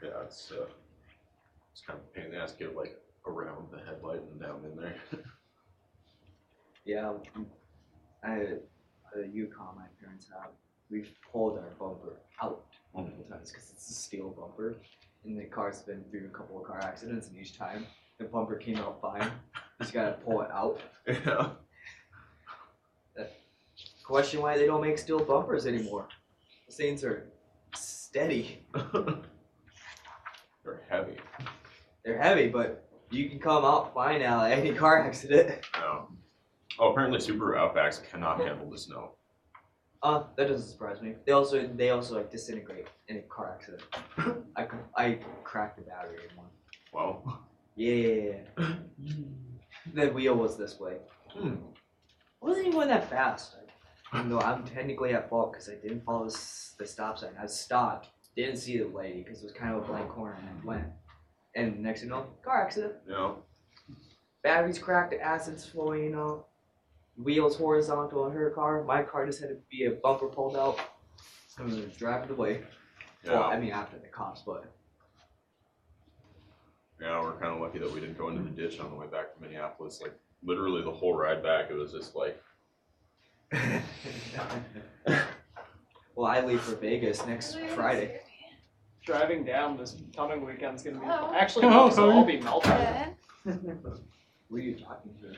Yeah, it's kind of a pain in the ass to get like around the headlight and down in there. Yeah, I had a Yukon my parents have. We've pulled our bumper out multiple times because it's a steel bumper, and the car's been through a couple of car accidents, and each time the bumper came out fine. Just gotta pull it out. Yeah. Question why they don't make steel bumpers anymore. Those things are steady. They're heavy. They're heavy, but you can come out fine out of any car accident. Oh, apparently Subaru Outbacks cannot handle the snow. That doesn't surprise me. They also like disintegrate in a car accident. I cracked the battery in one. Well. Yeah. The wheel was this way. It wasn't even going that fast. No, I'm technically at fault because I didn't follow the stop sign. I stopped, didn't see the lady because it was kind of a blank corner, and I went. And next thing you know, car accident. Yeah. Batteries cracked, the acid's flowing, you know. Wheels horizontal in her car. My car just had to be a bumper pulled out. I was driving away. Yeah. Well, I mean after the cops, but. Yeah, we're kind of lucky that we didn't go into the ditch on the way back to Minneapolis. Like literally the whole ride back, it was just like. Well, I leave for Vegas next Friday. Driving down this coming weekend's gonna be actually so I'll be melting. Who are you talking to?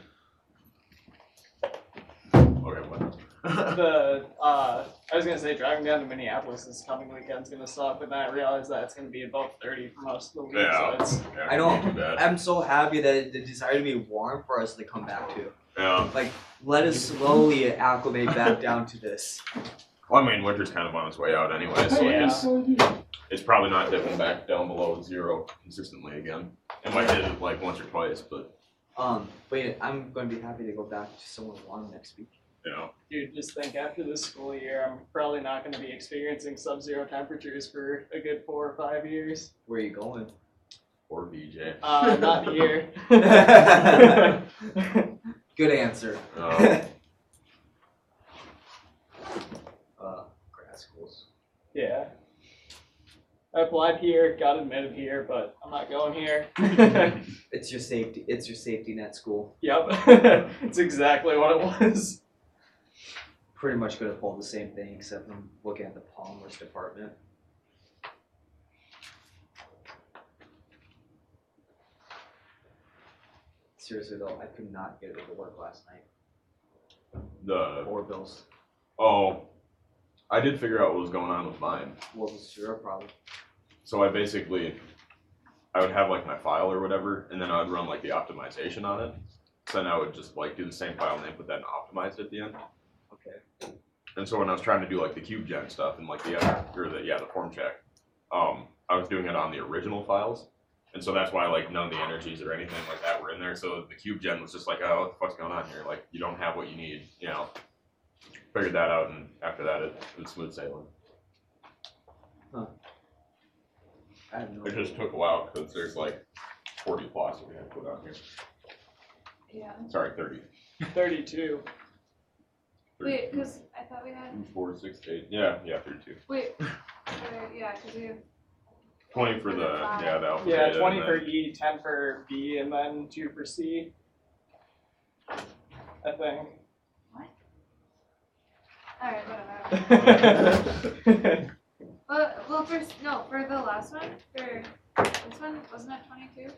Okay, what? I was gonna say driving down to Minneapolis this coming weekend's gonna suck, but then I realized that it's gonna be above 30 for most of the week. Yeah. So it's I know. I'm so happy that it decided to be warm for us to come back to. Yeah. Like, let us slowly acclimate back down to this. Well, I mean, winter's kind of on its way out anyway, so yeah. it's probably not dipping back down below 0 consistently again. It might hit it like once or twice, but. But I'm going to be happy to go back to somewhere warm next week. Yeah. Dude, just think after this school year, I'm probably not going to be experiencing sub-zero temperatures for a good 4 or 5 years. Where are you going? Or VJ. Not here. Good answer. Grad schools. Yeah. I applied here, got admitted here, but I'm not going here. It's your safety net school. Yep. It's exactly what it was. Pretty much gonna pull the same thing except I'm looking at the Palmer's department. Seriously though, I could not get it to work last night. The. Or bills. Oh. I did figure out what was going on with mine. What was your problem? So I would have like my file or whatever, and then I would run like the optimization on it. So then I would just like do the same file name, but then optimize it at the end. Okay. And so when I was trying to do like the cube gen stuff and like the form check, I was doing it on the original files. And so that's why like none of the energies or anything like that were in there. So the cube gen was just like, oh, what the fuck's going on here? Like you don't have what you need, you know. Figured that out, and after that it was smooth sailing. Huh. I have no It just took a while because there's like 40 plots that we had to put on here. Yeah. Sorry, 30. 32. Wait, because I thought we had. 4, 6, 8. Yeah, 32. Wait. Yeah, because we have. 20 for the alpha. Yeah, beta, 20 and for then- E, 10 for B, and then 2 for C. I think. Alright, whatever. Well, for the last one, for this one, wasn't it 22?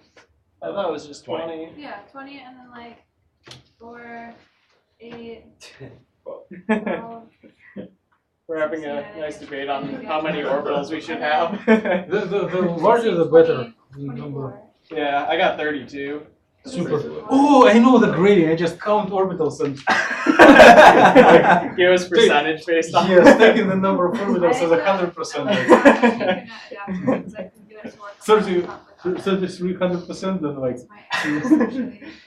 I thought it was just 20. Yeah, 20, and then like 4, 8, 12. We're having a nice debate on how many orbitals we should have. The larger the better. 24. Yeah, I got 32. Super. Oh, I know the grading. I just count orbitals and Give us percentage based on. yes, taking the number of orbitals as 100%. 300%, then like.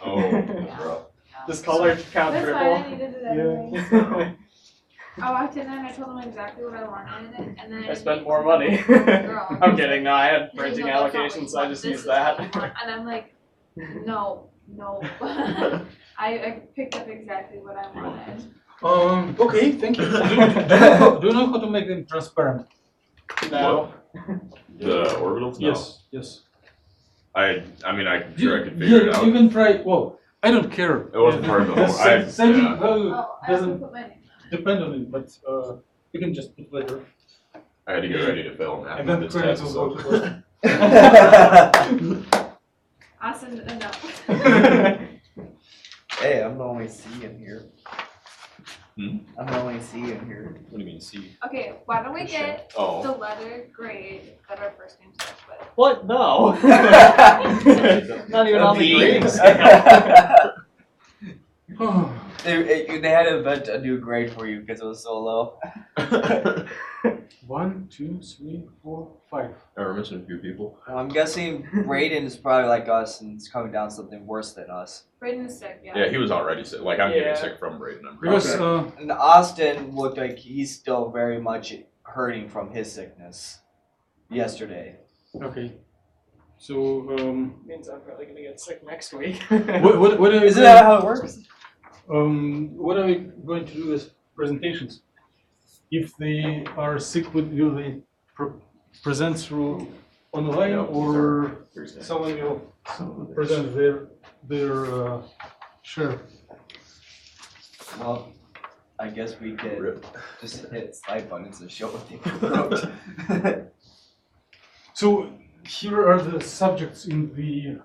Oh, that's rough. This color count That's triple. fine, I needed it anyway. I walked in there and I told them exactly what I wanted, and then I spent more money. Girl. I'm kidding. No, I had He's like, printing "No, that's not what allocations, you so I want. just This used is what that. you want." And I'm like, no. I picked up exactly what I wanted. Okay, thank you. Do you know how to make them transparent? No. The orbitals? No. Yes, yes. I mean, I'm sure I could figure it Yeah, out. you can try. Well, I don't care. It wasn't part of the whole. Sending Yeah. value Oh, I have to doesn't put my name. depend on it, but you can just put letter. I had to get ready to fail math And on then this credit test. will So. go to Austin. Austin, no. Hey, I'm the only C in here. Hmm? I'm the only C in here. What do you mean C? Okay, why don't we get the Oh. letter grade that our first name starts with? What? No. Not even on the B. grading scale. They had to invent a new grade for you because it was so low. 1, 2, 3, 4, 5. We're missing a few people. I'm guessing Brayden is probably like us and it's coming down something worse than us. Braden is sick, yeah. Yeah, he was already sick. Like I'm Yeah. getting sick from Braden. I'm Because And Austin looked like he's still very much hurting from his sickness yesterday. okay. So Means I'm probably gonna get sick next week. what are we Isn't that how it works? what are we going to do as presentations? If they are sick, will they present through online Yeah, or Thursday. someone will present their share? Well, I guess we could Rip. just hit slide buttons and show what they wrote. So here are the subjects in the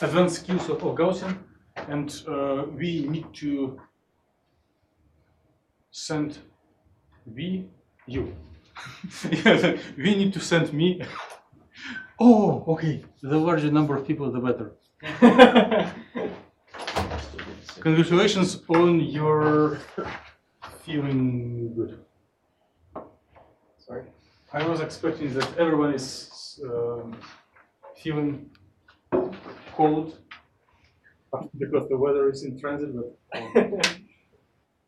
advanced skills of Gaussian, and we need to send you. We need to send me. Oh, okay. The larger number of people, the better. Congratulations on your feeling good. Sorry. I was expecting that everyone is feeling cold because the weather is in transit, but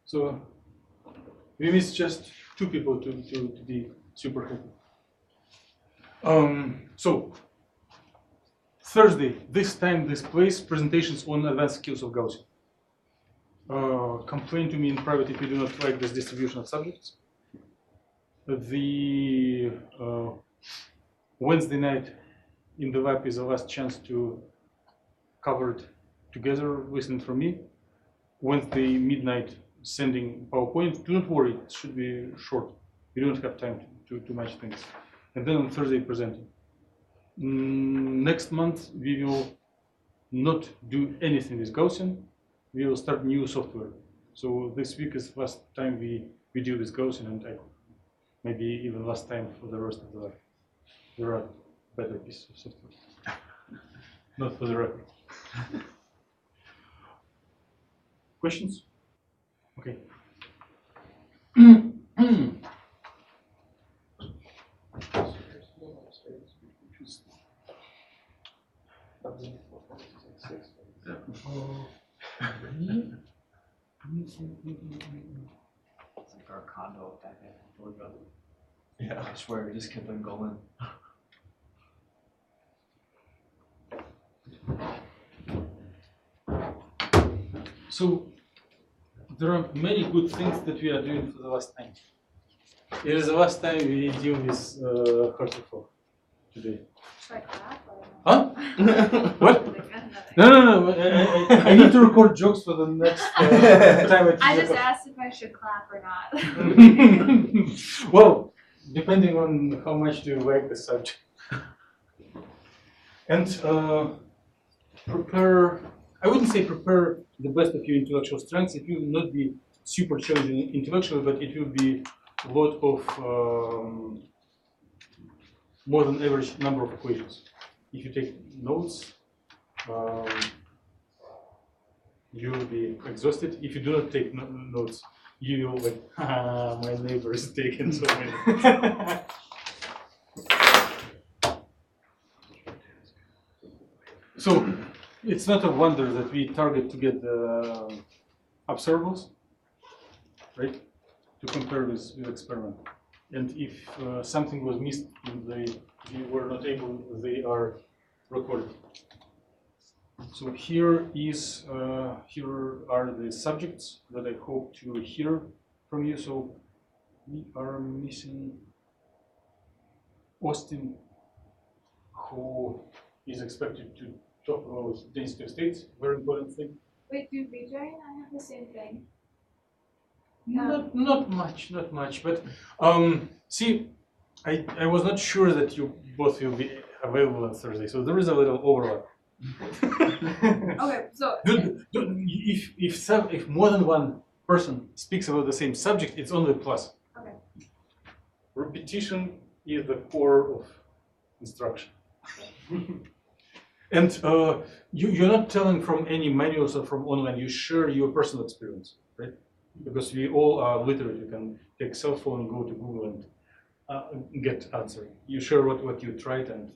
so we miss just 2 people to be super happy. So Thursday, this time, this place, presentations on advanced skills of Gaussian. Complain to me in private if you do not like this distribution of subjects. The Wednesday night in the lab is the last chance to cover it together, listen from me. Wednesday midnight sending PowerPoint. Do not worry, it should be short. We don't have time to match things. And then on Thursday presenting. Next month we will not do anything with Gaussian. We will start new software. So this week is the last time we deal with Gaussian, and maybe even last time for the rest of the life. There are better pieces of software. Not for the record. Questions? Okay. It's like our condo back in Georgia. Yeah. I swear, we just kept on going. So there are many good things that we are doing for the last time. It is the last time we deal with Harteful today. Should I clap or no? Huh? What? Like, No. I need to record jokes for the next time. I just asked if I should clap or not. Well, depending on how much do you like the subject. And prepare, I wouldn't say prepare the best of your intellectual strengths. It will not be super challenging intellectually, but it will be a lot of more than average number of equations. If you take notes, you will be exhausted. If you do not take notes, you will like, my neighbor is taking so many. So it's not a wonder that we target to get the observables, right? To compare with experiment. And if something was missed and we were not able, they are recorded. So here are the subjects that I hope to hear from you. So we are missing Austin, who is expected to talk about density of states, very important thing. Wait, do Vijay and I have the same thing? Not much, but see, I was not sure that you both will be available on Thursday, so there is a little overlap. Okay, so If more than one person speaks about the same subject, it's only a plus. Okay. Repetition is the core of instruction. And you're not telling from any manuals or from online, you share your personal experience, right? Because we all are literate, you can take cell phone, go to Google and get answer. You share what you tried and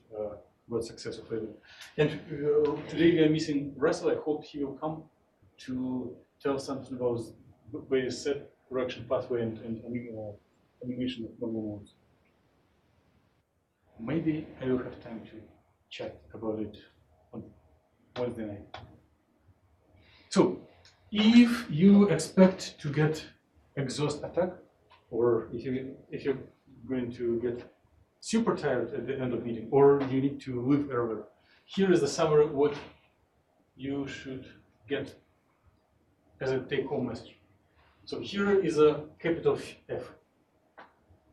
what success of it. And today we are missing Russell. I hope he will come to tell something about the set correction pathway and animation of normal modes. Maybe I will have time to chat about it on Wednesday night. So, if you expect to get exhaust attack, or if you're going to get super tired at the end of meeting, or you need to leave earlier, here is the summary of what you should get as a take-home message. So here is a capital F.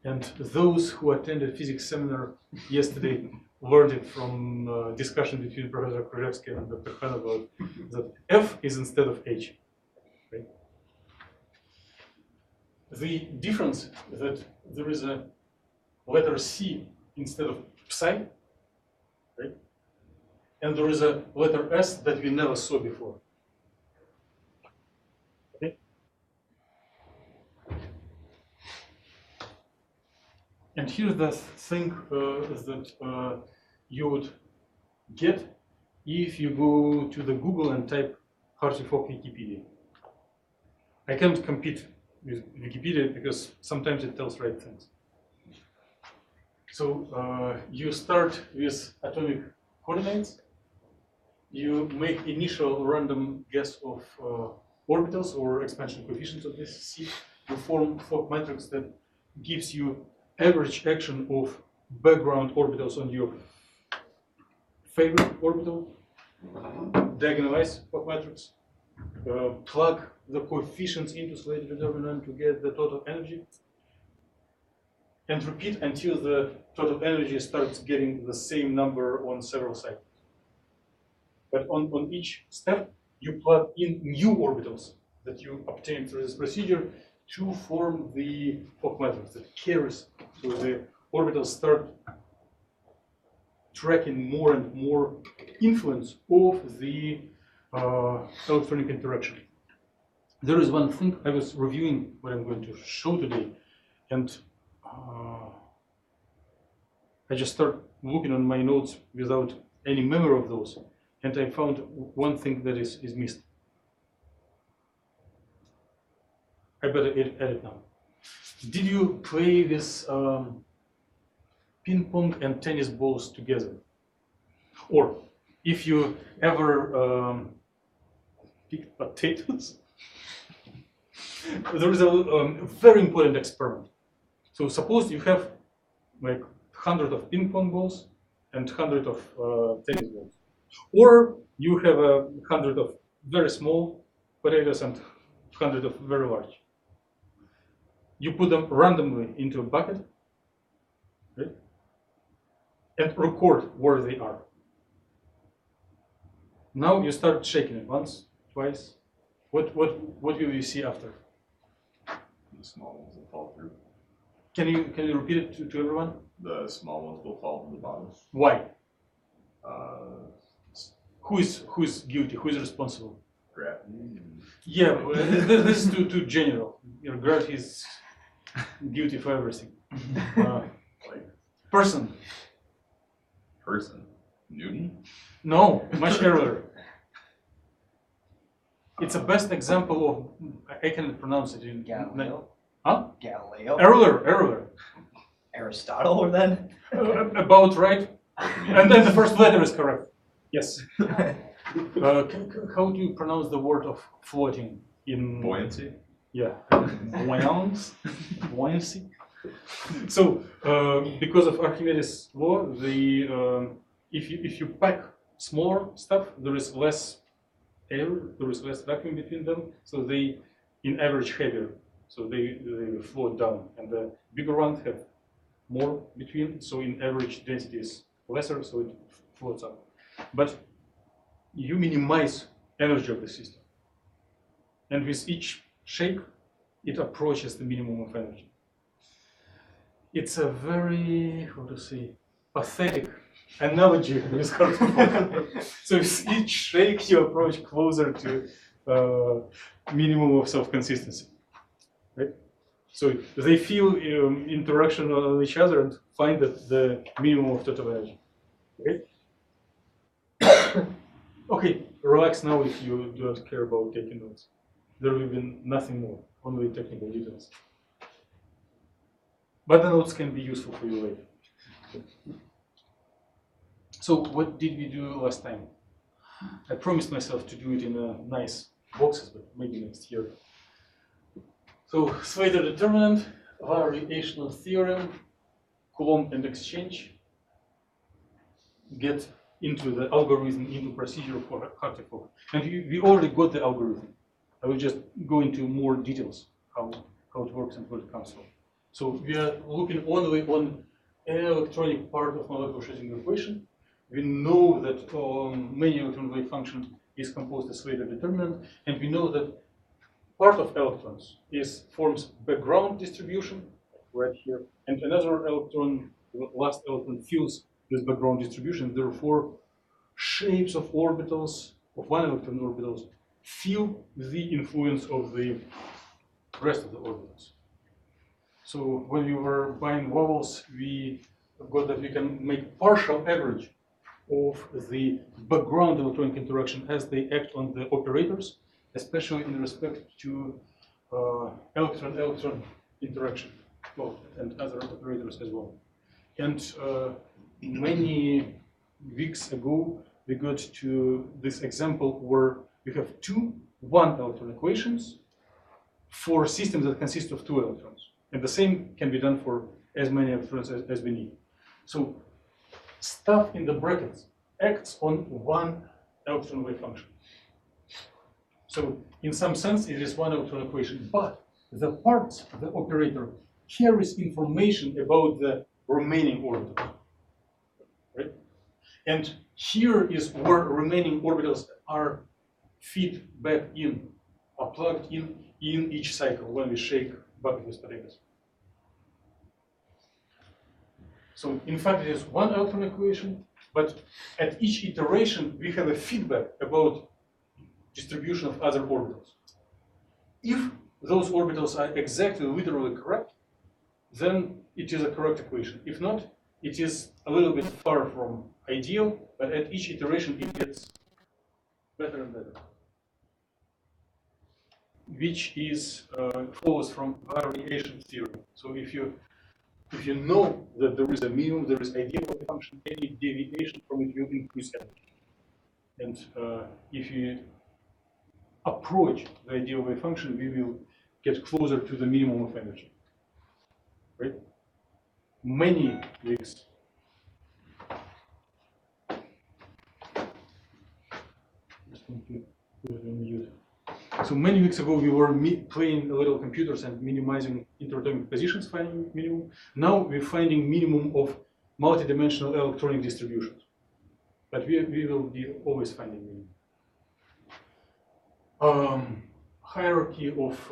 And those who attended physics seminar yesterday learned it from discussion between Professor Krzyzewski and Dr. Khan about that F is instead of H. Right? The difference is that there is a letter C instead of psi, right? And there is a letter S that we never saw before. Okay? And here's the thing that you would get if you go to the Google and type Hartree-Fock Wikipedia. I can't compete with Wikipedia because sometimes it tells right things. So you start with atomic coordinates. You make initial random guess of orbitals or expansion coefficients of this C. You form Fock matrix that gives you average action of background orbitals on your favorite orbital. Diagonalize Fock matrix. Plug the coefficients into slate determinant to get the total energy. And repeat until the total energy starts getting the same number on several cycles. But on each step, you plug in new orbitals that you obtain through this procedure to form the Fock matrix that carries. So the orbitals start tracking more and more influence of the electronic interaction. There is one thing I was reviewing what I'm going to show today, and I just start looking on my notes without any memory of those, and I found one thing that is missed. I better edit now. Did you play with ping pong and tennis balls together? Or if you ever picked potatoes? There is a very important experiment. So suppose you have like 100 of ping pong balls and 100 of tennis balls. Or you have 100 of very small potatoes and 100 of very large. You put them randomly into a bucket, right? And record where they are. Now you start shaking it once, twice. What will you see after? The small ones will fall through. Can you repeat it to everyone? The small ones will fall to the bottom. Why? Uh, Who is guilty? Who is responsible? gravity. Yeah, this is too general. Your gravity is guilty for everything. Like Person? person. Newton? No, much earlier. It's the best example of, I cannot pronounce it in Galileo? Huh? Galileo? Earlier. Aristotle then? About right. And then the first letter is correct. Yes. How do you pronounce the word of floating in Buoyancy? Yeah, buoyancy. So because of Archimedes' law, if you pack smaller stuff, there is less air, there is less vacuum between them, so they, in average, heavier, so they float down, and the bigger ones have more between, so in average density is lesser, so it floats up. But you minimize energy of the system, and with each shake, it approaches the minimum of energy. It's a very, how to say, pathetic analogy with Hartford. So with each shake, you approach closer to minimum of self-consistency, right? So they feel interaction on each other and find that the minimum of total energy, right? Okay, relax now if you don't care about taking notes. There will be nothing more, only technical details. But the notes can be useful for you later. So what did we do last time? I promised myself to do it in nice boxes, but maybe next year. So Slater determinant, variational theorem, Coulomb and exchange, get into the algorithm, into procedure for Hartree-Fock. And we already got the algorithm. I will just go into more details how it works and what it comes from. So we are looking only on electronic part of molecular Schrödinger equation. We know that many electron wave function is composed as Slater determinant, and we know that part of electrons forms background distribution right here, and another electron, last electron, fills this background distribution. Therefore, shapes of orbitals, of one electron orbitals, feel the influence of the rest of the orbitals. So when we were buying vowels, we got that we can make partial average of the background electronic interaction as they act on the operators, especially in respect to electron-electron interaction, well, and other operators as well. And many weeks ago, we got to this example where we have two one-electron equations for systems that consist of two electrons. And the same can be done for as many electrons as we need. So stuff in the brackets acts on one electron wave function. So in some sense, it is one electron equation, but the parts of the operator carries information about the remaining orbitals, right? And here is where remaining orbitals are fed back in, are plugged in each cycle when we shake bucket with potatoes. So in fact, it is one electron equation, but at each iteration, we have a feedback about distribution of other orbitals. If those orbitals are exactly literally correct, then it is a correct equation. If not, it is a little bit far from ideal, but at each iteration, it gets better and better. Which is follows from variation theory. So if you know that there is a minimum, there is ideal of the function, any deviation from it will increase energy. And if you approach the ideal wave function, we will get closer to the minimum of energy. Right? Many weeks. Just going to put it on mute. So many weeks ago, we were playing a little computers and minimizing interatomic positions, finding minimum. Now we're finding minimum of multidimensional electronic distributions. But we will be always finding minimum. Hierarchy of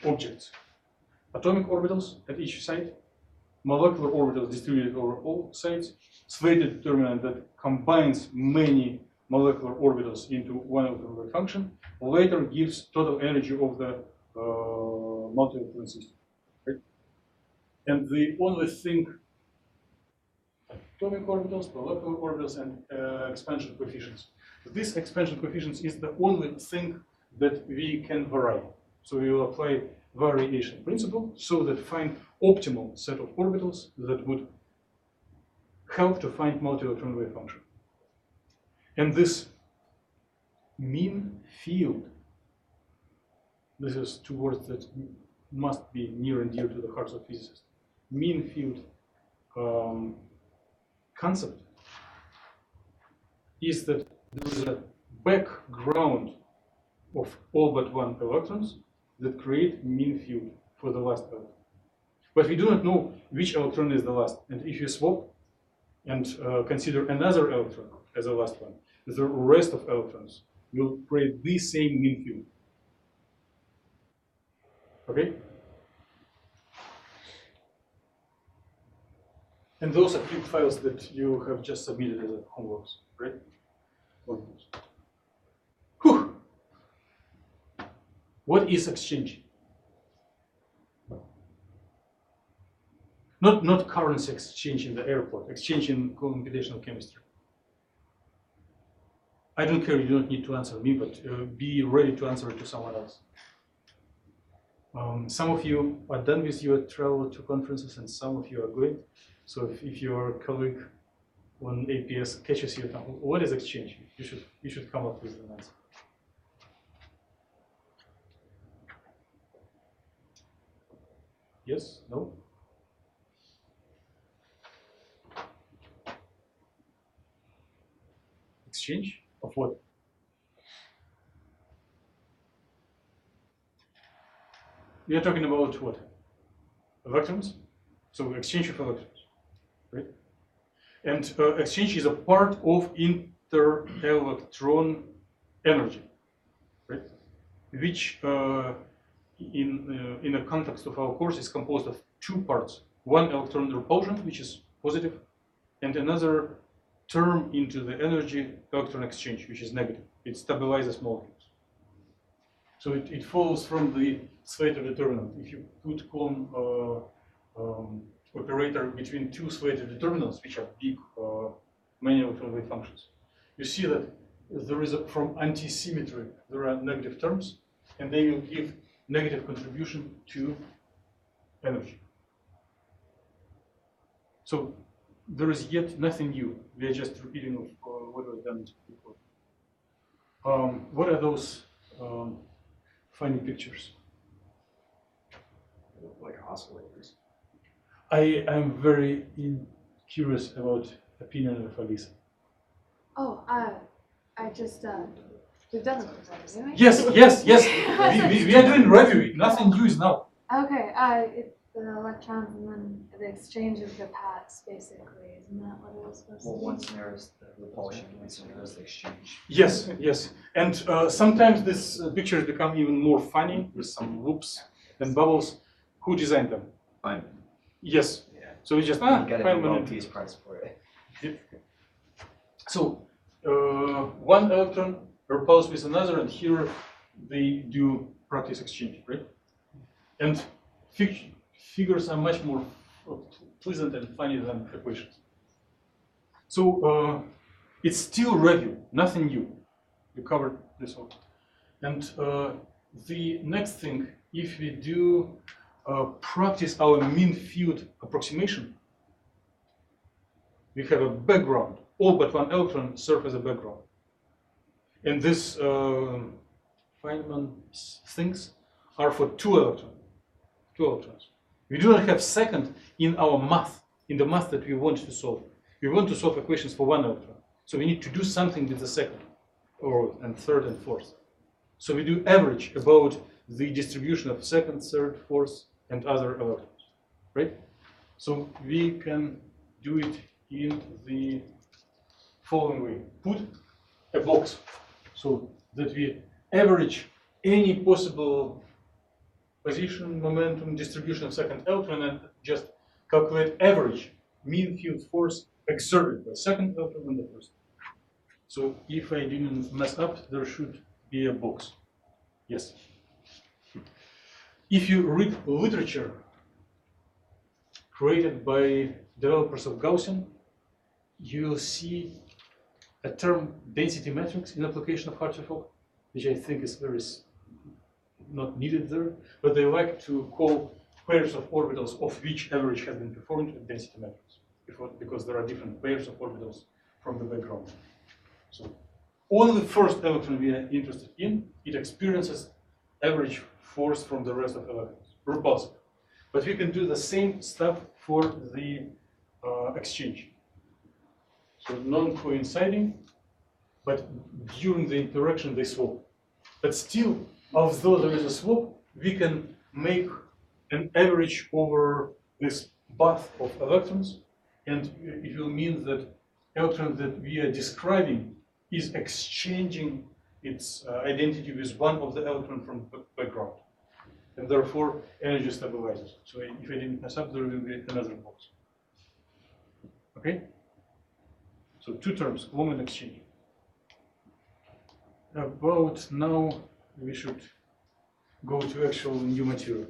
objects. Atomic orbitals at each site, molecular orbitals distributed over all sites, Slater determinant that combines many molecular orbitals into one electron wave function, later gives total energy of the multi-electron system. Right? And the only thing, atomic orbitals, molecular orbitals, and expansion coefficients. This expansion coefficients is the only thing that we can vary. So we will apply variation principle so that find optimal set of orbitals that would help to find multi-electron wave function. And this mean field this is two words that must be near and dear to the hearts of physicists. Mean field concept is that there is a background of all but one electrons that create mean field for the last electron. But we do not know which electron is the last. And if you swap and consider another electron as the last one, the rest of electrons will create the same mean field. Okay? And those are clip files that you have just submitted as homeworks, right? Whew. What is exchange? Not currency exchange in the airport, exchange in computational chemistry. I don't care, you don't need to answer me, but be ready to answer it to someone else. Some of you are done with your travel to conferences and some of you are going. So if your colleague on APS catches you, what is exchange? You should come up with an answer. Yes? No? Exchange of what? We are talking about what? Electrons? So exchange of electrons, right? And exchange is a part of inter-electron energy, right? Which in the context of our course is composed of two parts. One electron repulsion, which is positive, and another term into the energy electron exchange, which is negative. It stabilizes molecules. So it follows from the Slater determinant. If you put Coulomb operator between two Slater determinants, which are big many electron wave functions, you see that there is from anti-symmetry, there are negative terms, and they will give negative contribution to energy. So there is yet nothing new. We are just repeating of what was done before. What are those funny pictures? They look like oscillators. I am very curious about opinion of Alisa. Oh, I just, we've done this before, didn't we? Yes. we are doing review. Nothing new is now. Okay, it's the electrons and then the exchange of the paths, basically. Isn't that what it was supposed to Well, be? one snare is the repulsion, one snare is the exchange. Yes. And sometimes these pictures become even more funny with some whoops and bubbles. Who designed them? Fine. Yes. Yeah. So we just You get a Feynman. royalties price for it. So one electron repulses with another, and here they do practice exchange, right? And figures are much more pleasant and funny than equations. So it's still review, nothing new. We covered this all. And the next thing, if we do practice our mean field approximation, we have a background. All but one electron serve as a background. And these Feynman things are for two electrons. We do not have second in our math, in the math that we want to solve. We want to solve equations for one electron. So we need to do something with the second, and third and fourth. So we do average about the distribution of second, third, fourth, and other electrons, right? So we can do it in the following way. Put a box so that we average any possible position, momentum, distribution of second electron and just calculate average mean field force exerted by second electron and the first. So if I didn't mess up, there should be a box. Yes. If you read literature created by developers of Gaussian, you will see a term density matrix in application of Hartree-Fock, which I think is very not needed there, but they like to call pairs of orbitals of which average has been performed a density matrix, because there are different pairs of orbitals from the background. So only the first electron we are interested in, it experiences average force from the rest of electrons, repulsive. But we can do the same stuff for the exchange. So non-coinciding, but during the interaction they swap. But still, although there is a swap, we can make an average over this path of electrons, and it will mean that electron that we are describing is exchanging its identity with one of the electrons from background, and therefore energy stabilizes. So if I didn't mess up, there will be another box. Okay? So two terms, Coulomb exchange. About now, we should go to actual new material.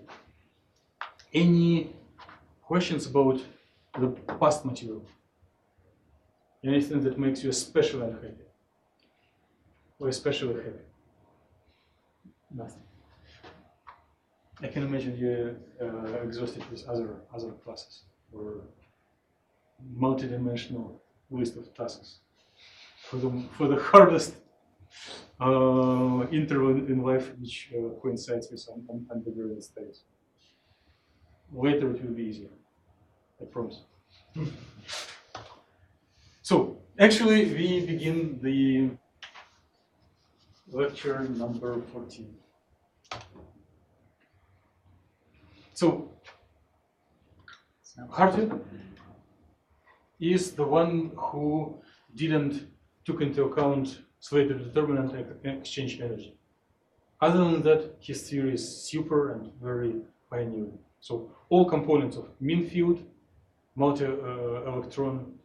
Any questions about the past material? Anything that makes you especially unhappy? Or especially happy? Nothing. I can imagine you exhausted with other classes or multi-dimensional list of tasks for the hardest interval in life, which coincides with undergraduate studies. Later it will be easier, I promise. So actually we begin the lecture number 14. So Hartwig is the one who didn't took into account Slater determinant and exchange energy. Other than that, his theory is super and very pioneering. So all components of mean field, multi-electron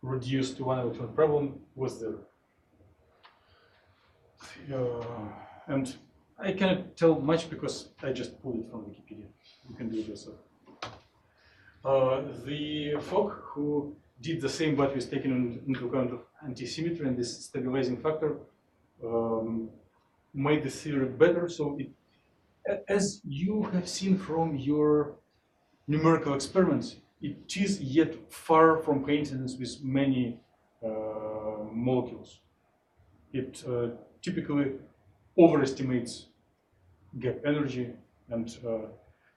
reduced to one electron problem was there. And I cannot tell much because I just pulled it from Wikipedia. You can do it yourself. The folk who did the same but was taken into account of anti-symmetry and this stabilizing factor made the theory better. So it, as you have seen from your numerical experiments, it is yet far from coincidence with many molecules. It typically overestimates gap energy, and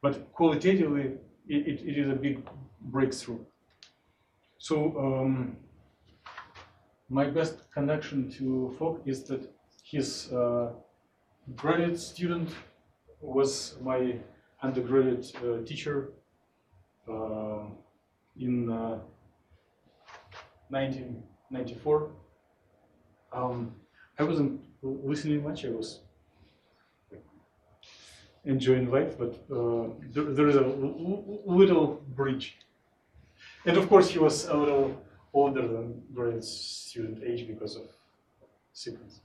but qualitatively it is a big breakthrough. So my best connection to Fogg is that his graduate student was my undergraduate teacher in 1994. I wasn't listening much, I was enjoying life, but there is a little bridge. And of course, he was a little older than graduate student age because of sickness.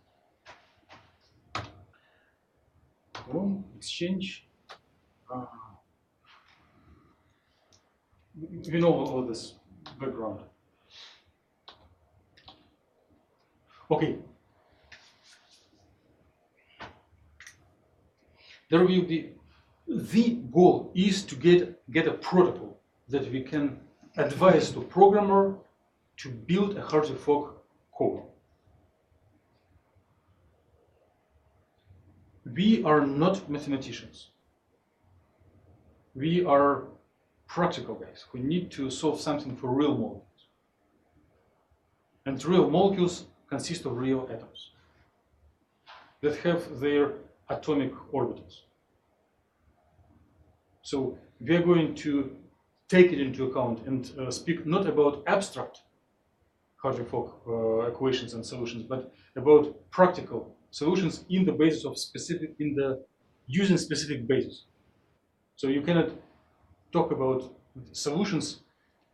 Coulomb exchange. We know all this background. Okay. There will be the goal is to get a protocol that we can advise to programmer to build a Hartree-Fock core. We are not mathematicians. We are practical guys who need to solve something for real molecules. And real molecules consist of real atoms that have their atomic orbitals. So we are going to take it into account and speak not about abstract Hartree-Fock equations and solutions, but about practical solutions in the basis of specific, using specific basis. So you cannot talk about solutions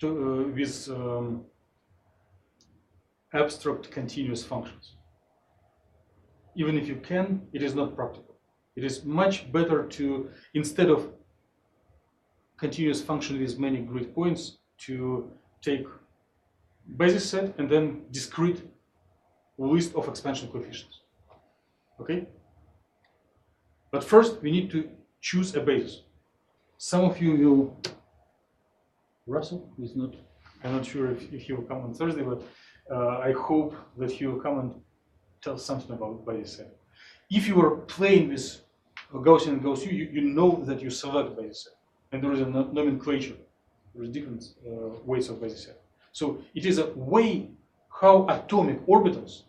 with abstract continuous functions. Even if you can, it is not practical. It is much better to, instead of continuous function with many grid points, to take basis set and then discrete list of expansion coefficients. Okay? But first, we need to choose a basis. Some of you will, Russell is not, I'm not sure if he will come on Thursday, but I hope that he will come and tell something about basis set. If you are playing with Gaussian and Gauss-U, you know that you select basis set, and there is a nomenclature. There is different ways of basis set. So it is a way how atomic orbitals,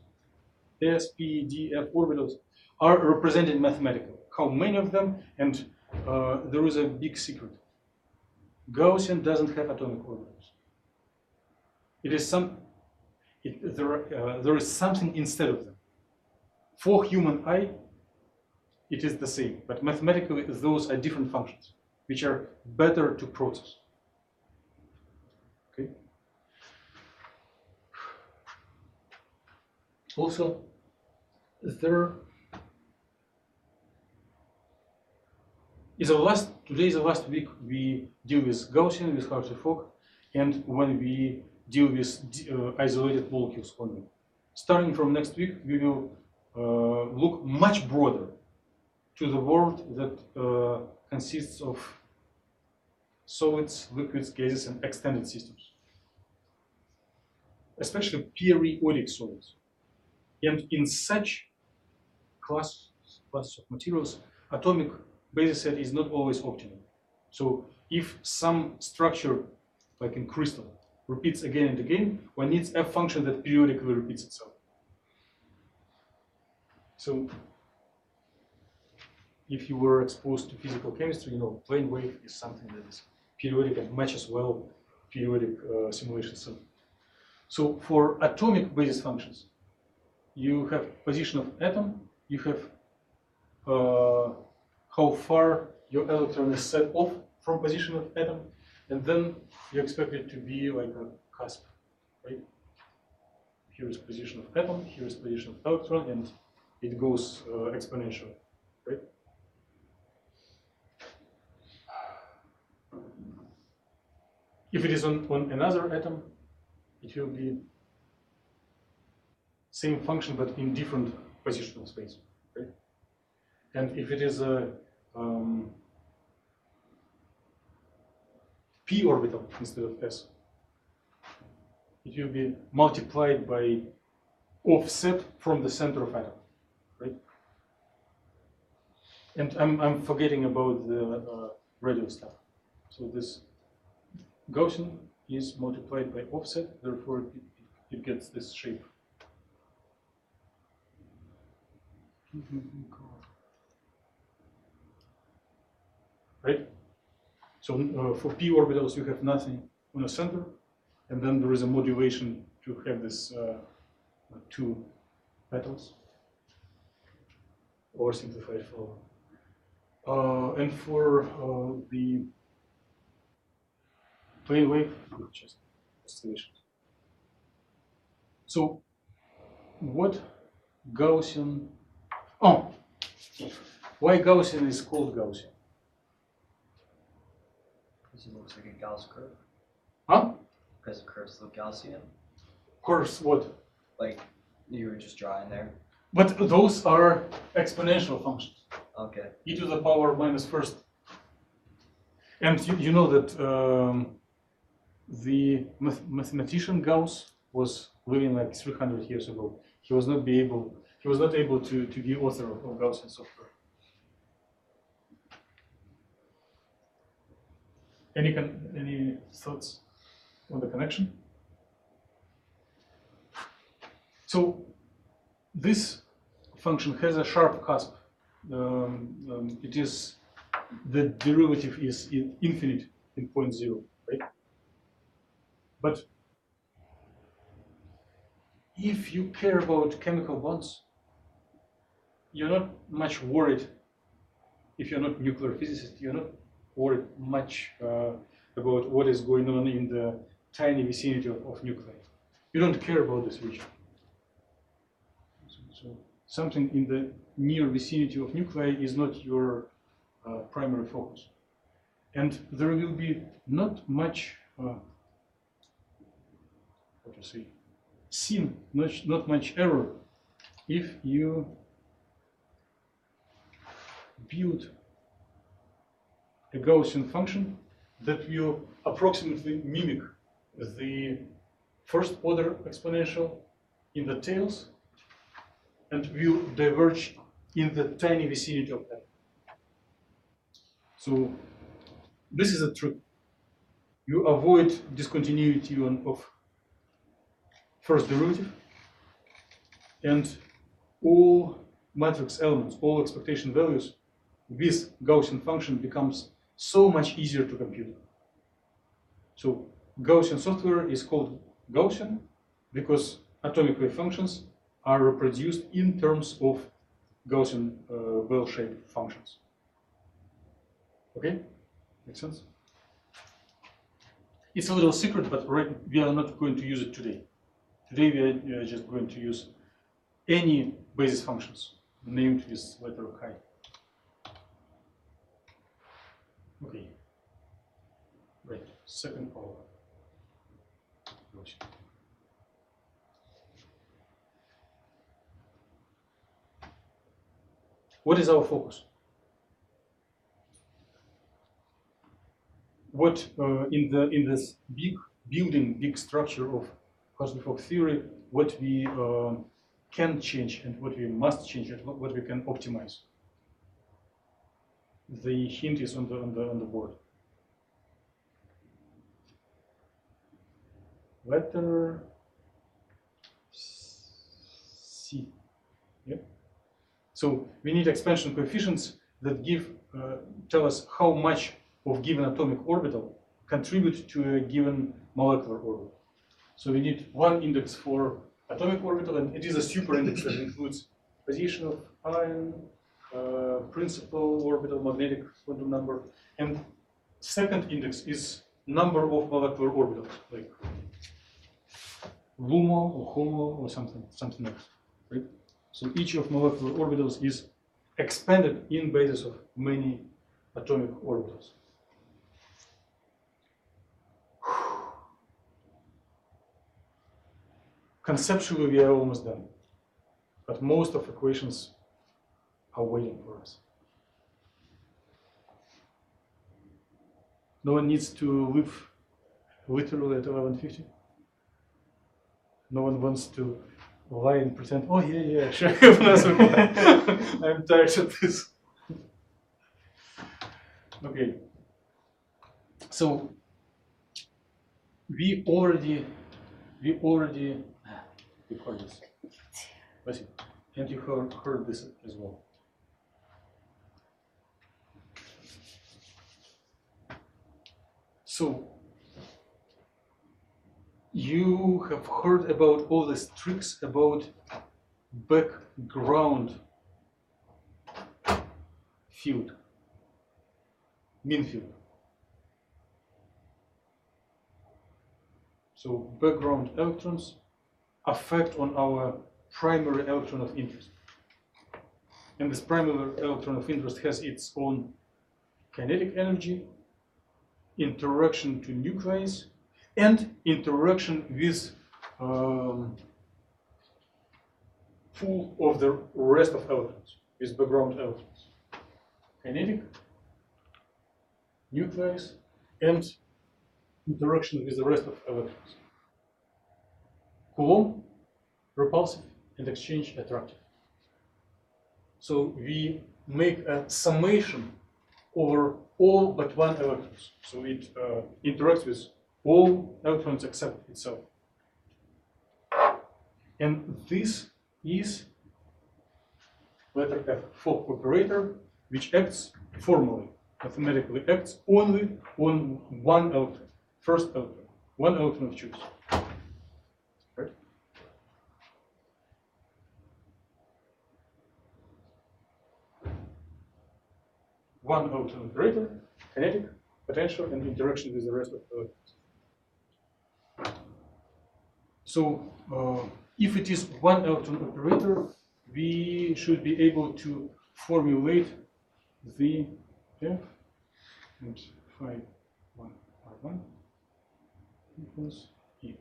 S, P, D, F orbitals, are represented mathematically. How many of them, and there is a big secret. Gaussian doesn't have atomic orbitals. It is there is something instead of them. For human eye, it is the same, but mathematically those are different functions, which are better to process. Okay. Also, there is today is the last week we deal with Gaussian, with Hartree-Fock, and when we deal with isolated molecules only. Starting from next week, we will look much broader to the world that consists of solids, liquids, gases, and extended systems, especially periodic solids. And in such classes of materials, atomic basis set is not always optimal. So if some structure, like in crystal, repeats again and again, one needs a function that periodically repeats itself. So if you were exposed to physical chemistry, you know, plane wave is something that is periodic and matches well periodic simulations. So for atomic basis functions, you have position of atom, you have how far your electron is set off from position of atom, and then you expect it to be like a cusp, right? Here is position of atom, here is position of electron, and it goes exponentially, right? If it is on another atom, it will be same function but in different positional space, right? And if it is a p orbital instead of s, it will be multiplied by offset from the center of atom, right? And I'm forgetting about the radio stuff. So this Gaussian is multiplied by offset, therefore it gets this shape. Right? So for p orbitals you have nothing on the center, and then there is a modulation to have this two petals, or simplified flower. And for the plane wave, just oscillations. So what Gaussian? Oh, why Gaussian is called Gaussian? Because it looks like a Gauss curve. Huh? Because the curves look Gaussian. Course what? Like you were just drawing there. But those are exponential functions. Okay. E to the power minus first. And you know that the mathematician Gauss was living like 300 years ago. He was not able to be author of Gaussian software. Any thoughts on the connection? So this function has a sharp cusp. It is the derivative is infinite in point zero, right? But if you care about chemical bonds, you're not much worried. If you're not a nuclear physicist, you're not worried much about what is going on in the tiny vicinity of nuclei. You don't care about this region. So something in the near vicinity of nuclei is not your primary focus. And there will be not much, not much error if you build a Gaussian function that will approximately mimic the first order exponential in the tails and will diverge in the tiny vicinity of that. So this is a trick. You avoid discontinuity of first derivative, and all matrix elements, all expectation values with Gaussian function becomes so much easier to compute. So Gaussian software is called Gaussian because atomic wave functions are reproduced in terms of Gaussian bell-shaped functions. Okay, makes sense? It's a little secret, but we are not going to use it today. Today we are just going to use any basis functions named with letter chi. Okay. Right. Second power. What is our focus? What in this big building, big structure of cosmic Fock theory, what we can change and what we must change and what we can optimize? The hint is on the board. Letter C. Yeah. So we need expansion coefficients that tell us how much of given atomic orbital contribute to a given molecular orbital. So we need one index for atomic orbital, and it is a super index that includes position of ion, principal orbital, magnetic quantum number, and second index is number of molecular orbitals, like LUMO or HOMO or something else, right? So each of molecular orbitals is expanded in basis of many atomic orbitals. Conceptually, we are almost done, but most of equations are waiting for us. No one needs to live literally at 11:50. No one wants to lie and pretend, oh yeah, sure, I have an answer for that. I'm tired of this. Okay. So we already recorded this. And you heard this as well. So you have heard about all these tricks about background field, mean field. So background electrons affect on our primary electron of interest. And this primary electron of interest has its own kinetic energy, interaction to nucleus, and interaction with full of the rest of electrons, with background electrons. Kinetic, nucleus, and interaction with the rest of electrons. Coulomb, repulsive, and exchange attractive. So we make a summation over all but one electrons. So it interacts with all electrons except itself. And this is letter F, Fock operator, which acts formally, mathematically acts only on one electron, first electron, one electron of choice. Right? One electron operator, kinetic, potential, and interaction with the rest of the electrons. So if it is one electron operator, we should be able to formulate the F and phi 1 R1 equals E.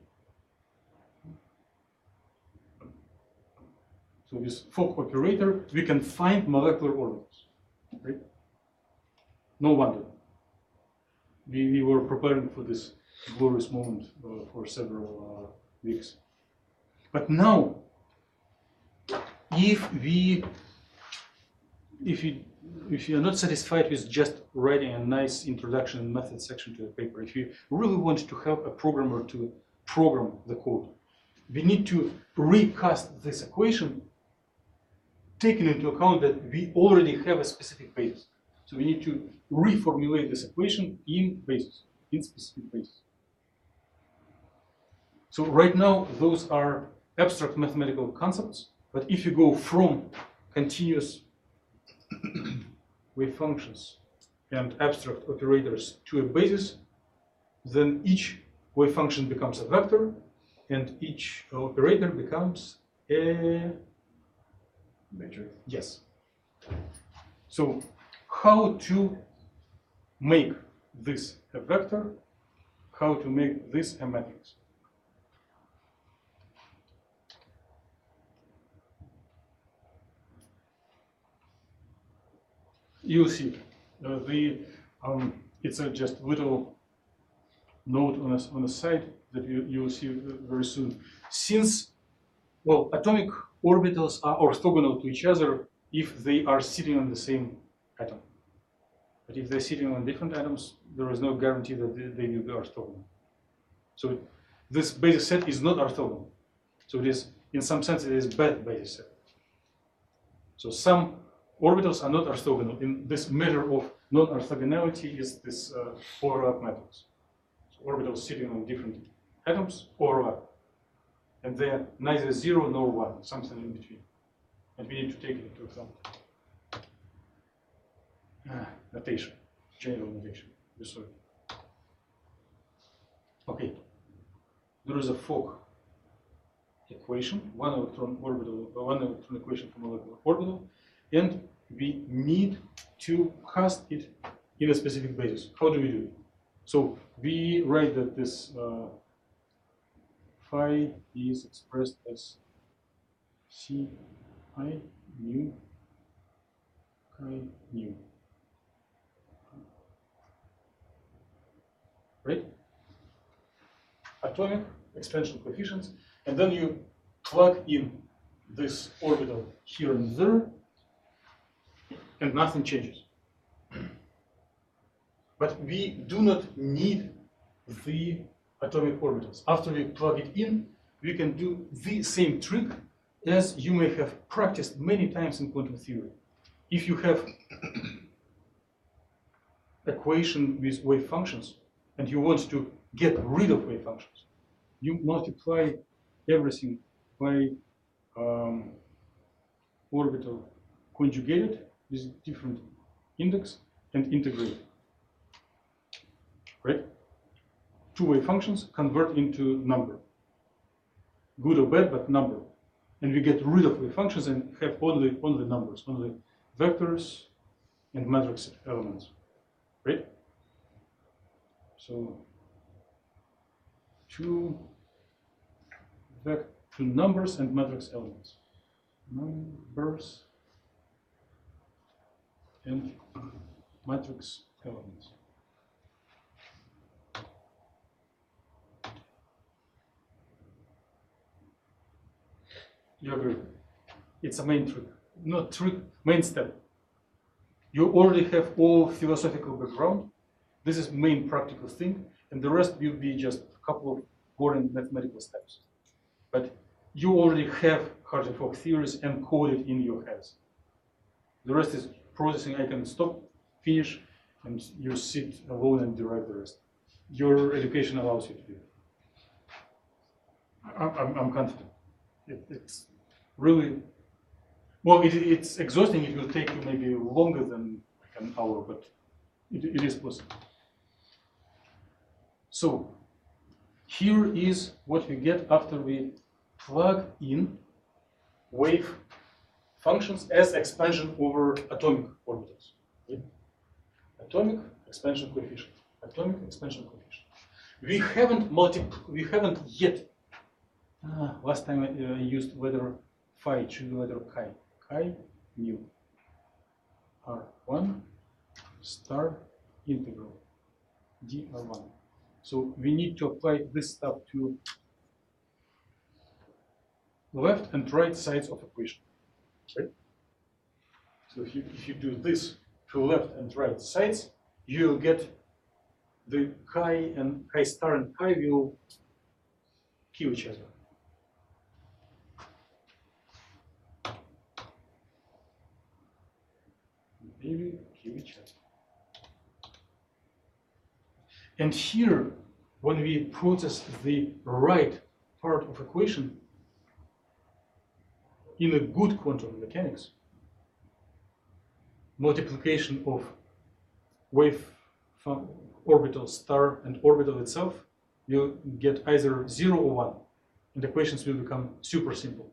So with Fock operator, we can find molecular orbitals. Right? No wonder. We were preparing for this glorious moment for several weeks. But now, if we if you're not satisfied with just writing a nice introduction and method section to the paper, if you really want to help a programmer to program the code, we need to recast this equation, taking into account that we already have a specific basis. So we need to reformulate this equation in basis, in specific basis. So right now, those are abstract mathematical concepts, but if you go from continuous wave functions and abstract operators to a basis, then each wave function becomes a vector, and each operator becomes a Matrix. yes. So how to make this a vector, how to make this a matrix. You'll see it's a just little note on the side that you'll see very soon. Since, well, atomic orbitals are orthogonal to each other if they are sitting on the same atom. But if they're sitting on different atoms, there is no guarantee that they will be orthogonal. So this basis set is not orthogonal. So it is, in some sense, it is bad basis set. So some orbitals are not orthogonal. In this measure of non-orthogonality is this overlap matrix. So orbitals sitting on different atoms overlap. And they're neither 0 nor 1, something in between. And we need to take it into account. Notation, general notation. You saw it. Okay. There is a Fock equation, one electron equation for molecular orbital, and we need to cast it in a specific basis. How do we do it? So we write that this phi is expressed as Ci nu chi nu. Right? Atomic expansion coefficients, and then you plug in this orbital here and there, and nothing changes. But we do not need the atomic orbitals. After we plug it in, we can do the same trick as you may have practiced many times in quantum theory. If you have equation with wave functions and you want to get rid of wave functions, you multiply everything by orbital conjugated with different index and integrate. Right? Two wave functions convert into number. Good or bad, but number. And we get rid of wave functions and have only numbers, only vectors and matrix elements. Right? So two numbers and matrix elements. Numbers and matrix elements. You agree? It's a main trick. Not trick, main step. You already have all philosophical background. This is main practical thing, and the rest will be just a couple of boring mathematical steps. But you already have Hartree-Fock theories encoded in your heads. The rest is processing. I can stop, finish, and you sit alone and derive the rest. Your education allows you to do it. I'm confident. It's really, well, it's exhausting. It will take you maybe longer than an hour, but it is possible. So here is what we get after we plug in wave functions as expansion over atomic orbitals. Okay? Atomic expansion coefficient. Atomic expansion coefficient. We haven't yet. Last time I used letter phi, choose letter chi. Chi nu. R1 star integral dr1. So we need to apply this stuff to left and right sides of equation. Right? So if you do this to left and right sides, you'll get the chi star and chi will kill each other. Maybe kill each other. And here, when we process the right part of equation in a good quantum mechanics, multiplication of wave orbital star and orbital itself will get either 0 or 1, and the equations will become super simple.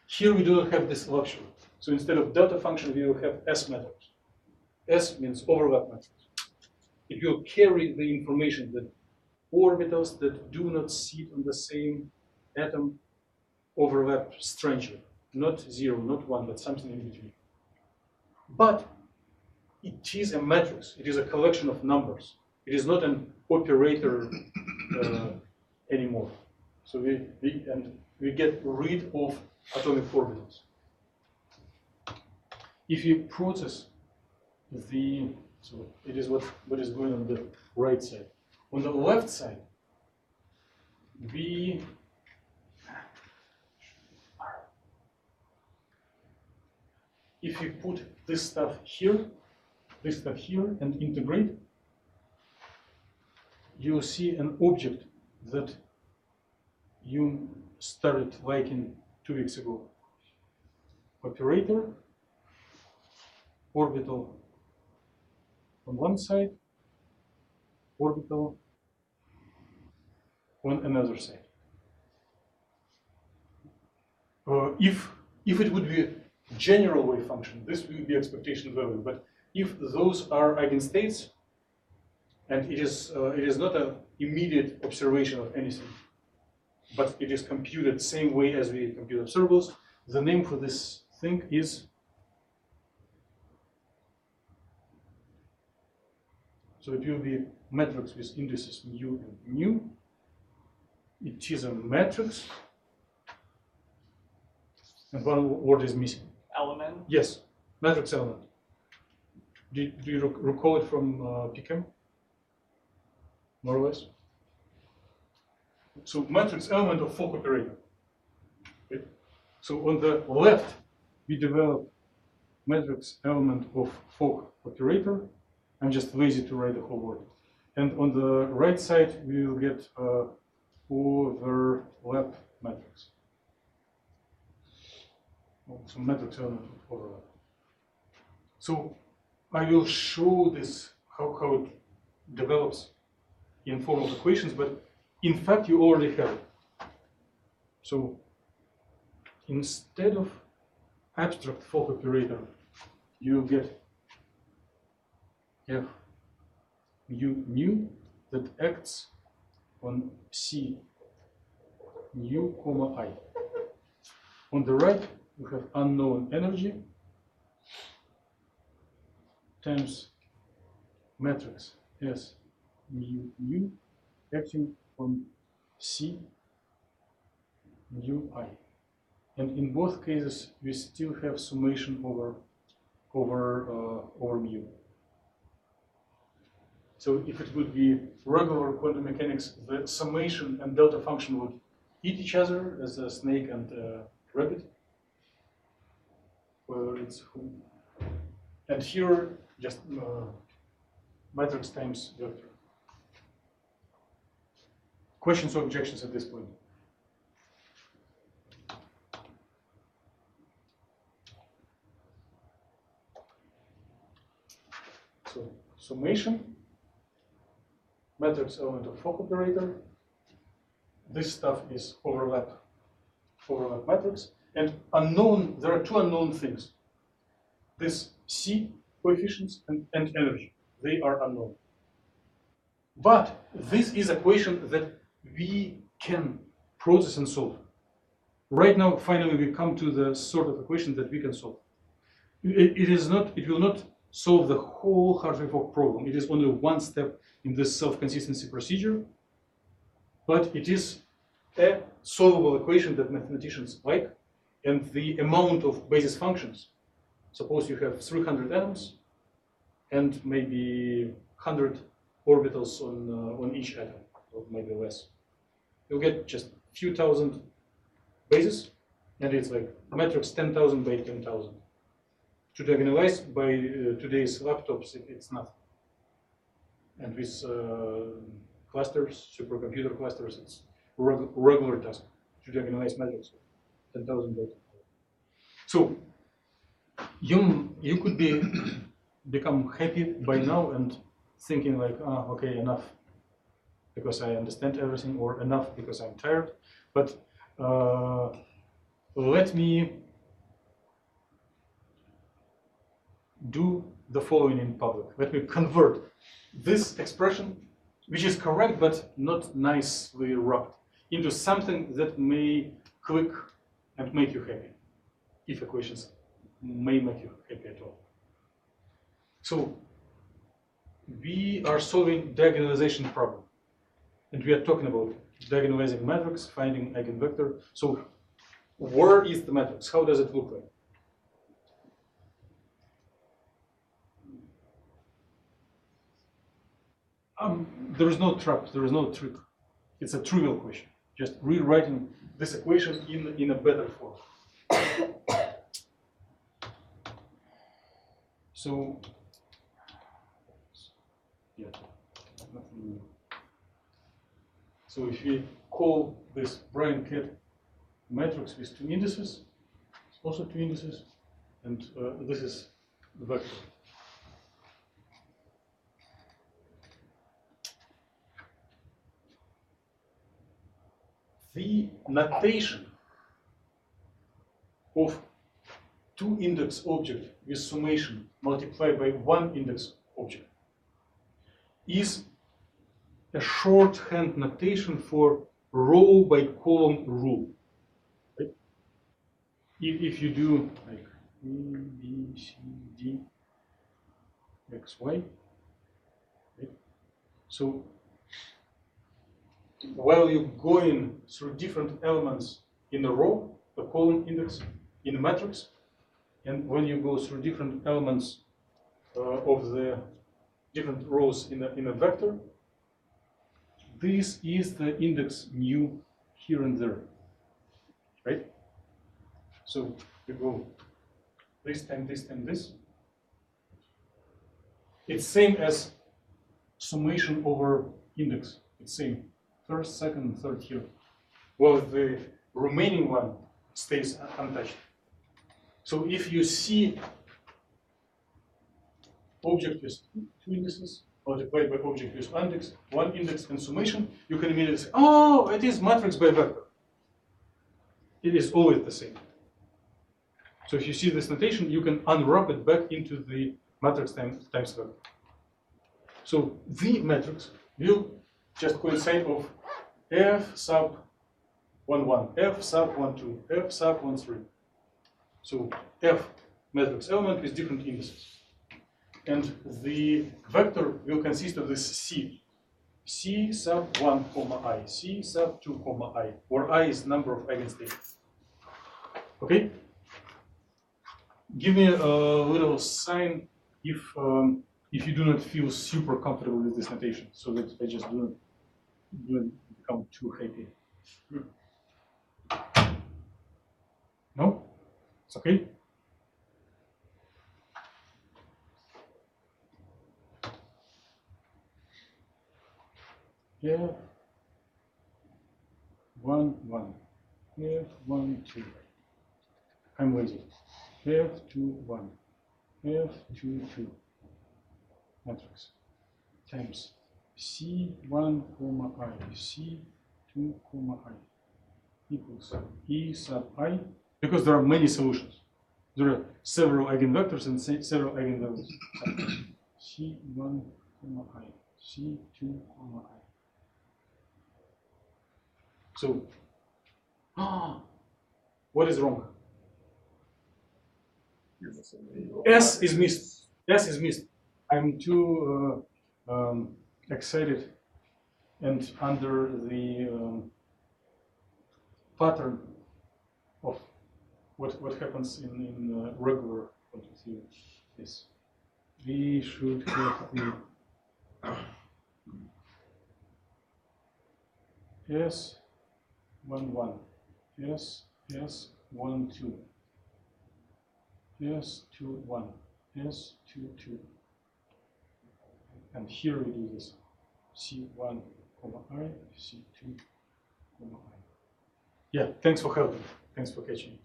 Here we do not have this luxury. So instead of delta function, we will have S matrix. S means overlap matrix. It will carry the information that orbitals that do not sit on the same atom overlap strangely. Not 0, not 1, but something in between. But it is a matrix. It is a collection of numbers. It is not an operator anymore. So we get rid of atomic orbitals. If you process so it is what is going on the right side. On the left side, if you put this stuff here, and integrate, you see an object that you started liking 2 weeks ago. Operator, orbital on one side, orbital on another side. If it would be a general wave function, this will be expectation value. But if those are eigenstates, and it is not an immediate observation of anything, but it is computed same way as we compute observables, the name for this thing is, so it will be matrix with indices mu and mu. It is a matrix, and one word is missing. Element. Yes, matrix element. Do you recall it from PChem? More or less? So matrix element of Fock operator. Okay. So on the left, we develop matrix element of Fock operator. I'm just lazy to write the whole word. And on the right side, we will get overlap matrix. So matrix element of overlap. So I will show this, how it develops in form of equations, but in fact you already have it. So instead of abstract Fock operator, you get F mu that acts on C nu, I. On the right, you have unknown energy times matrix S mu acting on C nu I. And in both cases, we still have summation over mu. So if it would be regular quantum mechanics, the summation and delta function would eat each other as a snake and a rabbit. Whether it's and here just matrix times vector. Questions or objections at this point? So summation, matrix element of Fock operator. This stuff is overlap matrix. And unknown, there are two unknown things. This C coefficients and energy, they are unknown. But this is a equation that we can process and solve. Right now, finally, we come to the sort of equation that we can solve. It will not solve the whole Hartree-Fock problem. It is only one step in this self-consistency procedure, but it is a solvable equation that mathematicians like, and the amount of basis functions Suppose you have 300 atoms and maybe 100 orbitals on each atom, or maybe less. You'll get just a few thousand bases, and it's like matrix 10,000 by 10,000. To diagonalize by today's laptops, it's nothing. And with clusters, supercomputer clusters, it's regular task to diagonalize matrix 10,000 by 10,000. So you could become happy by now and thinking like, okay, enough because I understand everything, or enough because I'm tired. But let me do the following in public. Let me convert this expression, which is correct but not nicely wrapped, into something that may click and make you happy, if equations may make you happy at all. So we are solving diagonalization problem, and we are talking about diagonalizing matrix, finding eigenvector. So where is the matrix? How does it look like? There is no trap, there is no trick. It's a trivial question. Just rewriting this equation in a better form. So, yeah, nothing new. So if we call this Brian cat matrix with two indices, it's also two indices, and this is the vector. The notation of two index object with summation multiplied by one index object is a shorthand notation for row by column rule. Right? If you do like A, B, C, D, X, Y, right? So while you're going through different elements in a row, a column index in a matrix, and when you go through different elements of the different rows in a vector, this is the index nu here and there, right? So you go this time, this time, this. It's same as summation over index. It's same. First, second, third here. Well, the remaining one stays untouched. So if you see object with two indices multiplied by object with one index and summation, you can immediately say, oh, it is matrix by vector. It is always the same. So if you see this notation, you can unwrap it back into the matrix times vector. So the matrix will just coincide of F sub 1, 1, F sub 1, 2, F sub 1, 3. So F matrix element with different indices. And the vector will consist of this C. C sub 1, comma I, C sub 2, comma I, where I is number of eigenstates. Okay? Give me a little sign if you do not feel super comfortable with this notation, so that I just do not become too happy. No? It's okay? Yeah. 1, 1. F 1, 2. I'm waiting. F 2, 1. F 2, 2. Matrix times C1, comma I, C2, comma I equals E sub I, because there are many solutions. There are several eigenvectors and several eigenvalues. C1, comma I, C2, comma I. So, what is wrong? S is missed. S is missed. I'm too excited and under the pattern of what happens in regular 1, 2, 3. Yes. We should have the S 1 1. S 1 2. S 2 1. S 2 2. And here we do this. C1, I, C2, I. Yeah, thanks for helping. Thanks for catching it.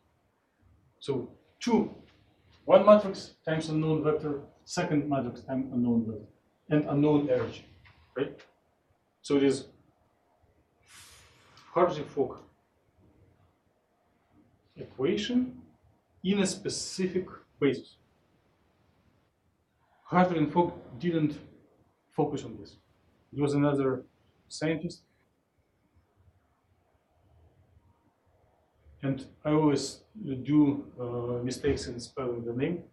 So 1 matrix times unknown vector, second matrix times unknown vector, and unknown energy, right? So it is Hartree-Fock equation in a specific basis. Hartree and Fock didn't focus on this. It was another scientist. And I always do mistakes in spelling the name.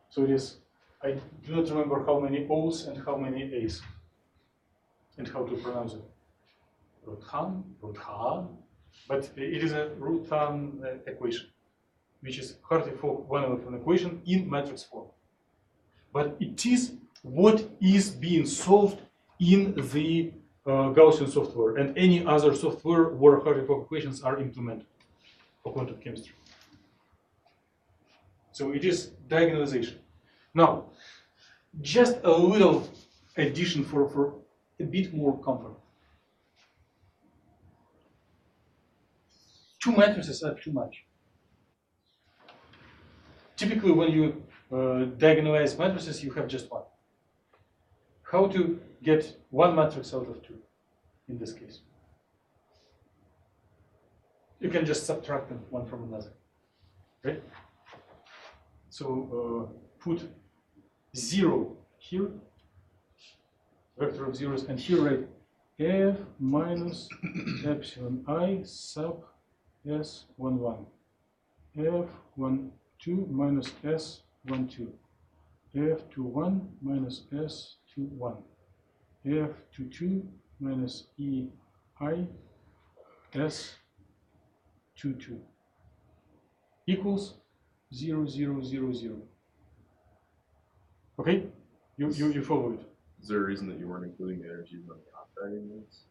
So it is, I do not remember how many O's and how many A's, and how to pronounce it. Ruthan, but it is a Ruthan equation, which is Hartree-Fock one-electron equation in matrix form. But it is what is being solved in the Gaussian software and any other software where Hartree-Fock equations are implemented for quantum chemistry. So it is diagonalization. Now, just a little addition for a bit more comfort. Two matrices are too much. Typically, when you diagonalize matrices, you have just one. How to get one matrix out of two in this case? You can just subtract them one from another, right? So put 0 here, vector of zeros, and here write f minus epsilon I sub s11, f12 minus s12, f21 minus s21, f22 minus ei s22 equals 0, 0, 0, 0. Okay? You follow it. Is there a reason that you weren't including the energies on the off diagonals?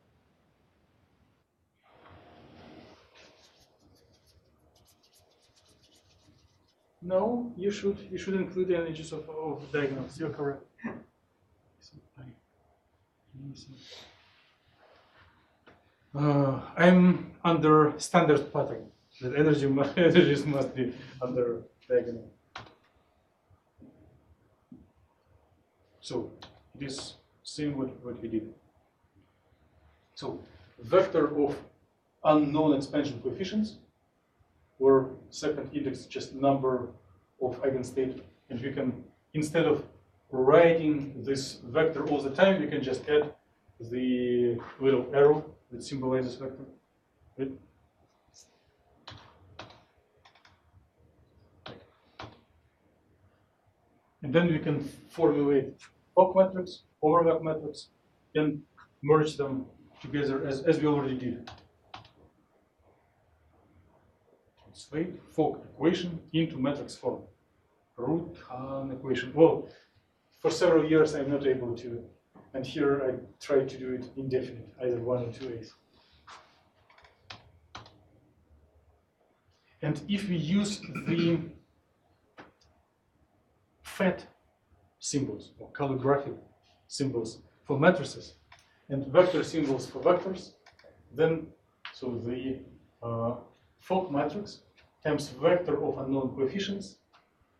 No, you should include the energies of diagonals. You're correct. I'm under standard pattern. That energies must be under diagonal. So it is same what we did. So vector of unknown expansion coefficients, where second index just number of eigenstate, and we can, instead of writing this vector all the time, we can just add the little arrow that symbolizes vector. Right? And then we can formulate Fock matrix, overlap matrix, and merge them together as we already did. Translate Fock equation into matrix form. Ruthan equation. Well, for several years I'm not able to, and here I try to do it indefinite, either 1 or 2 ways. And if we use the fat symbols or calligraphic symbols for matrices and vector symbols for vectors, then so the Fock matrix times vector of unknown coefficients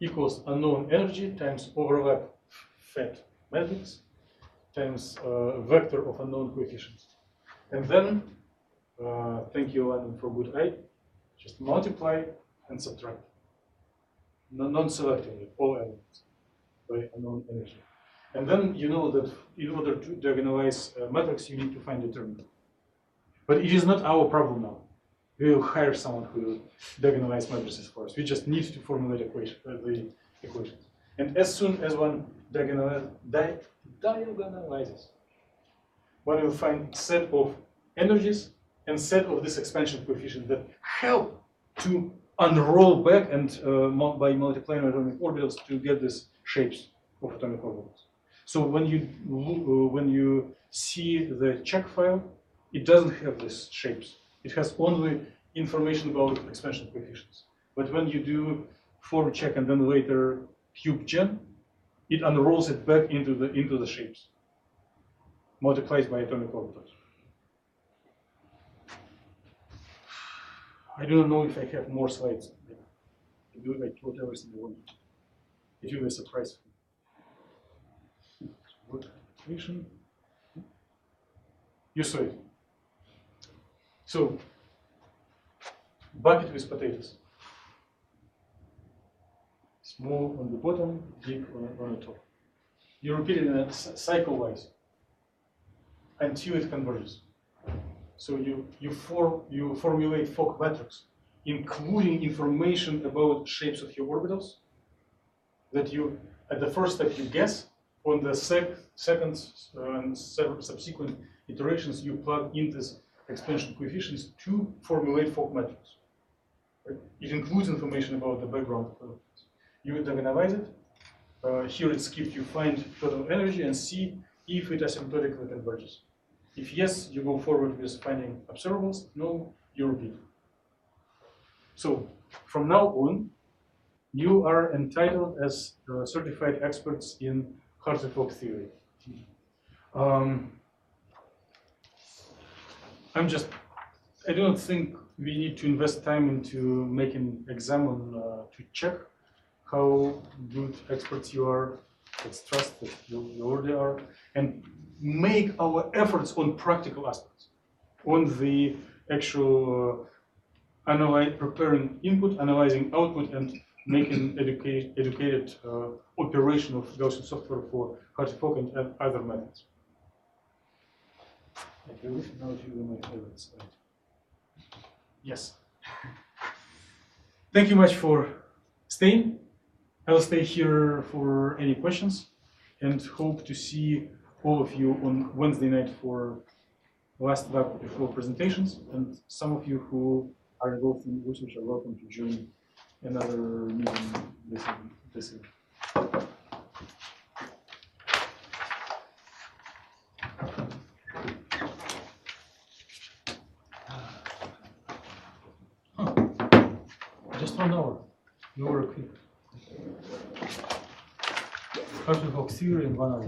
equals unknown energy times overlap fat matrix times vector of unknown coefficients. And then, thank you, Alan, for good eye, just multiply and subtract. Non-selectively, all elements by unknown energy. And then you know that in order to diagonalize a matrix, you need to find determinant. But it is not our problem now. We will hire someone who will diagonalize matrices for us. We just need to formulate the equations. And as soon as one diagonalizes, one will find set of energies and set of this expansion coefficient that help to unroll back and by multiplying atomic orbitals to get these shapes of atomic orbitals. So when you see the check file, it doesn't have these shapes. It has only information about expansion coefficients. But when you do form check and then later cube gen, it unrolls it back into the shapes, multiplies by atomic orbitals. I don't know if I have more slides. I do like whatever I want. It will be a surprise. You saw it. So, bucket with potatoes. Small on the bottom, big on the top. You repeat it in a cycle-wise until it converges. So you formulate Fock matrix, including information about shapes of your orbitals that you, at the first step, you guess. On the second and subsequent iterations, you plug in these expansion coefficients to formulate Fock matrix. Right? It includes information about the background of the orbitals. You diagonalize it. Here it's skipped. You find total energy and see if it asymptotically converges. If yes, you go forward with finding observables. No, you repeat. So from now on, you are entitled as certified experts in Hartree-Fock theory. I don't think we need to invest time into making exam to check how good experts you are. Let's trust that you already are, and make our efforts on practical aspects, on the actual preparing input, analyzing output, and making educated operation of Gaussian software for Hartree-Fock and other methods. I believe now it will be my favorite slide. Yes. Thank you much for staying. I will stay here for any questions and hope to see all of you on Wednesday night for last lab before presentations. And some of you who are involved in research are welcome to join another meeting this evening. Just 1 hour. You were quick. Hartree-Fock theory in 1 hour.